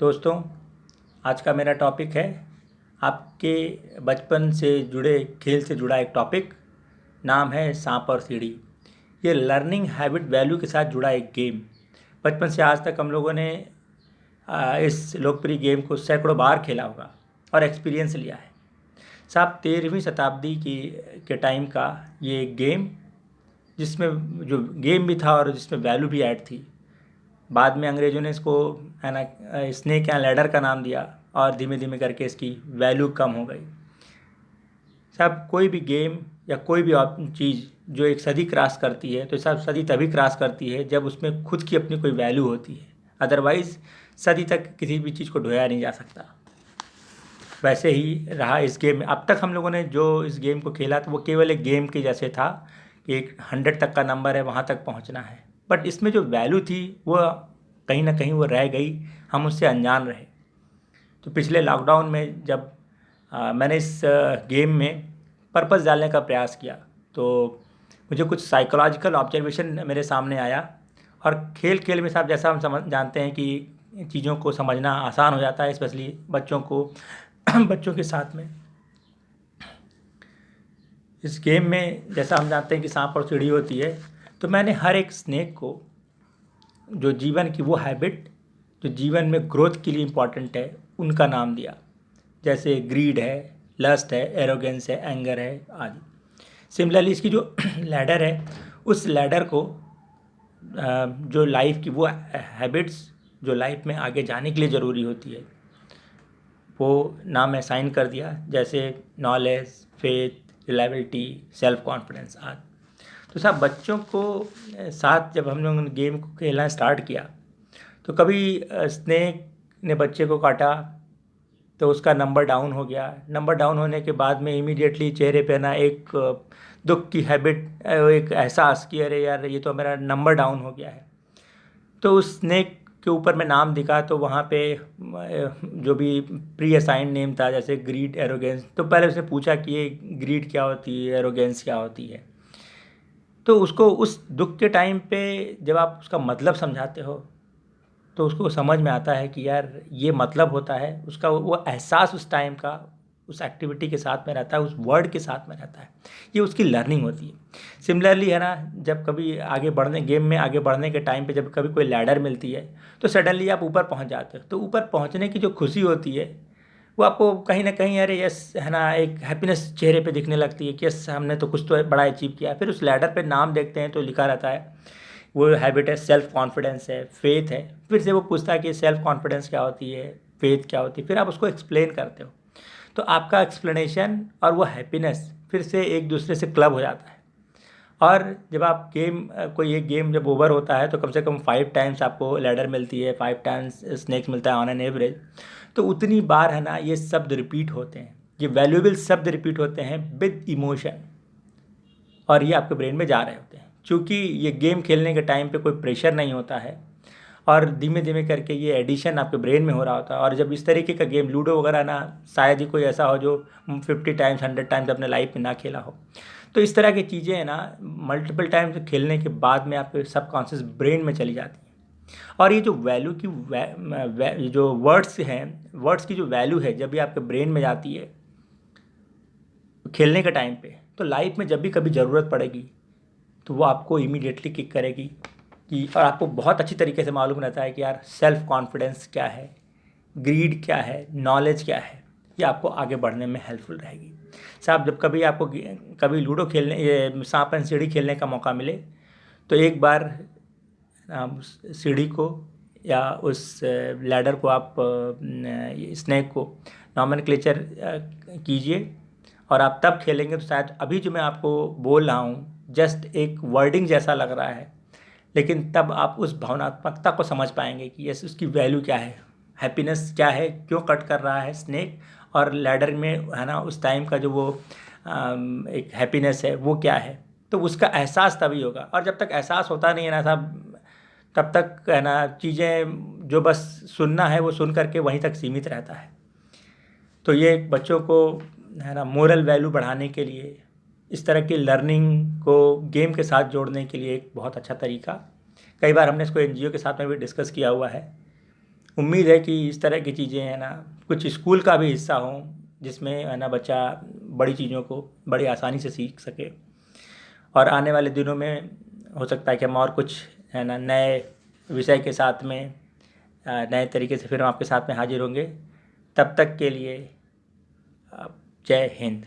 दोस्तों, आज का मेरा टॉपिक है आपके बचपन से जुड़े खेल से जुड़ा एक टॉपिक। नाम है सांप और सीढ़ी। ये लर्निंग हैबिट वैल्यू के साथ जुड़ा एक गेम। बचपन से आज तक हम लोगों ने इस लोकप्रिय गेम को सैकड़ों बार खेला होगा और एक्सपीरियंस लिया है। साहब, 13वीं शताब्दी के टाइम का ये गेम, जिसमें जो गेम भी था और जिसमें वैल्यू भी ऐड थी। बाद में अंग्रेज़ों ने इसको है ना स्नेक या लैडर का नाम दिया और धीमे धीमे करके इसकी वैल्यू कम हो गई। साहब, कोई भी गेम या कोई भी चीज़ जो एक सदी क्रॉस करती है तो साहब सदी तभी क्रॉस करती है जब उसमें खुद की अपनी कोई वैल्यू होती है। अदरवाइज़ सदी तक किसी भी चीज़ को ढोया नहीं जा सकता। वैसे ही रहा इस गेम में। अब तक हम लोगों ने जो इस गेम को खेला तो वो केवल एक गेम के जैसे था कि एक 100 तक का नंबर है, वहाँ तक पहुँचना है। बट इसमें जो वैल्यू थी वो कहीं ना कहीं वो रह गई, हम उससे अनजान रहे। तो पिछले लॉकडाउन में जब मैंने इस गेम में पर्पस डालने का प्रयास किया तो मुझे कुछ साइकोलॉजिकल ऑब्जर्वेशन मेरे सामने आया। और खेल खेल में साहब, जैसा हम समझ जानते हैं कि चीज़ों को समझना आसान हो जाता है, स्पेशली बच्चों को बच्चों के साथ में। इस गेम में जैसा हम जानते हैं कि सांप और सीढ़ी होती है, तो मैंने हर एक स्नेक को जो जीवन की वो हैबिट जो जीवन में ग्रोथ के लिए इम्पॉर्टेंट है उनका नाम दिया। जैसे ग्रीड है, लस्ट है, एरोगेंस है, एंगर है आदि। सिमिलरली इसकी जो लैडर है, उस लैडर को जो लाइफ की वो हैबिट्स जो लाइफ में आगे जाने के लिए ज़रूरी होती है वो नाम असाइन कर दिया। जैसे knowledge, faith, reliability, self confidence आदि। तो साहब, बच्चों को साथ जब हम लोगों ने गेम को खेलना स्टार्ट किया तो कभी स्नेक ने बच्चे को काटा तो उसका नंबर डाउन हो गया। नंबर डाउन होने के बाद में इमीडिएटली चेहरे पे ना एक दुख की हैबिट, एक एहसास कि अरे यार, ये तो मेरा नंबर डाउन हो गया है। तो उस स्नेक के ऊपर में नाम दिखा तो वहाँ पे जो भी प्री असाइंड नेम था, जैसे ग्रीड, एरोगेंस, तो पहले उसने पूछा कि ये ग्रीड क्या होती है, एरोगेंस क्या होती है। तो उसको उस दुख के टाइम पे जब आप उसका मतलब समझाते हो तो उसको समझ में आता है कि यार ये मतलब होता है। उसका वो एहसास उस टाइम का उस एक्टिविटी के साथ में रहता है, उस वर्ड के साथ में रहता है। ये उसकी लर्निंग होती है। सिमिलरली है ना, जब कभी आगे बढ़ने गेम में आगे बढ़ने के टाइम पे जब कभी कोई लैडर मिलती है तो सडनली आप ऊपर पहुंच जाते हो। तो ऊपर पहुंचने की जो खुशी होती है वो आपको कहीं ना कहीं, अरे यस, है ना, एक हैप्पीनेस चेहरे पे दिखने लगती है कि यस, हमने तो कुछ तो बड़ा अचीव किया। फिर उस लैडर पे नाम देखते हैं तो लिखा रहता है, वो हैबिट है, सेल्फ कॉन्फिडेंस है, फेथ है। फिर से वो पूछता है कि सेल्फ कॉन्फिडेंस क्या होती है, फेथ क्या होती है। फिर आप उसको एक्सप्लेन करते हो तो आपका एक्सप्लेनेशन और वो हैप्पीनेस फिर से एक दूसरे से क्लब हो जाता है। और जब आप गेम कोई एक गेम जब ओवर होता है तो कम से कम 5 टाइम्स आपको लैडर मिलती है, 5 टाइम्स स्नेक्स मिलता है ऑन एन एवरेज। तो उतनी बार है ना ये शब्द रिपीट होते हैं, ये वैल्यूएबल शब्द रिपीट होते हैं विद इमोशन, और ये आपके ब्रेन में जा रहे होते हैं। चूँकि ये गेम खेलने के टाइम पे कोई प्रेशर नहीं होता है और धीमे धीमे करके ये एडिशन आपके ब्रेन में हो रहा होता है। और जब इस तरीके का गेम लूडो वगैरह ना, शायद ही कोई ऐसा हो जो 50 टाइम्स 100 टाइम्स अपने लाइफ में ना खेला हो। तो इस तरह की चीज़ें हैं ना, मल्टीपल टाइम्स खेलने के बाद में आपके सबकॉन्शियस ब्रेन में चली जाती हैं। और ये जो वैल्यू की ये जो वर्ड्स हैं, वर्ड्स की जो वैल्यू है जब भी आपके ब्रेन में जाती है खेलने के टाइम पे, तो लाइफ में जब भी कभी ज़रूरत पड़ेगी तो वो आपको इमीडिएटली किक करेगी। कि और आपको बहुत अच्छी तरीके से मालूम रहता है कि यार सेल्फ कॉन्फिडेंस क्या है, ग्रीड क्या है, नॉलेज क्या है। ये आपको आगे बढ़ने में हेल्पफुल रहेगी। साहब, जब कभी आपको कभी लूडो खेलने, ये सांप एंड सीढ़ी खेलने का मौका मिले तो एक बार उस सीढ़ी को या उस लैडर को आप स्नेक को नॉमेनक्लेचर कीजिए। और आप तब खेलेंगे तो शायद अभी जो मैं आपको बोल रहा हूँ जस्ट एक वर्डिंग जैसा लग रहा है, लेकिन तब आप उस भावनात्मकता को समझ पाएंगे कि यस, उसकी वैल्यू क्या है, हैप्पीनेस क्या है, क्यों कट कर रहा है स्नेक, और लैडर में है ना उस टाइम का जो वो एक हैप्पीनेस है वो क्या है। तो उसका एहसास तभी होगा। और जब तक एहसास होता नहीं है ना साहब, तब तक है ना चीज़ें जो बस सुनना है वो सुन करके वहीं तक सीमित रहता है। तो ये बच्चों को है ना मोरल वैल्यू बढ़ाने के लिए, इस तरह की लर्निंग को गेम के साथ जोड़ने के लिए एक बहुत अच्छा तरीका। कई बार हमने इसको एनजीओ के साथ में भी डिस्कस किया हुआ है। उम्मीद है कि इस तरह की चीज़ें है ना कुछ स्कूल का भी हिस्सा हों, जिसमें है ना बच्चा बड़ी चीज़ों को बड़ी आसानी से सीख सके। और आने वाले दिनों में हो सकता है कि हम और कुछ है ना नए विषय के साथ में नए तरीके से फिर हम आपके साथ में हाजिर होंगे। तब तक के लिए जय हिंद।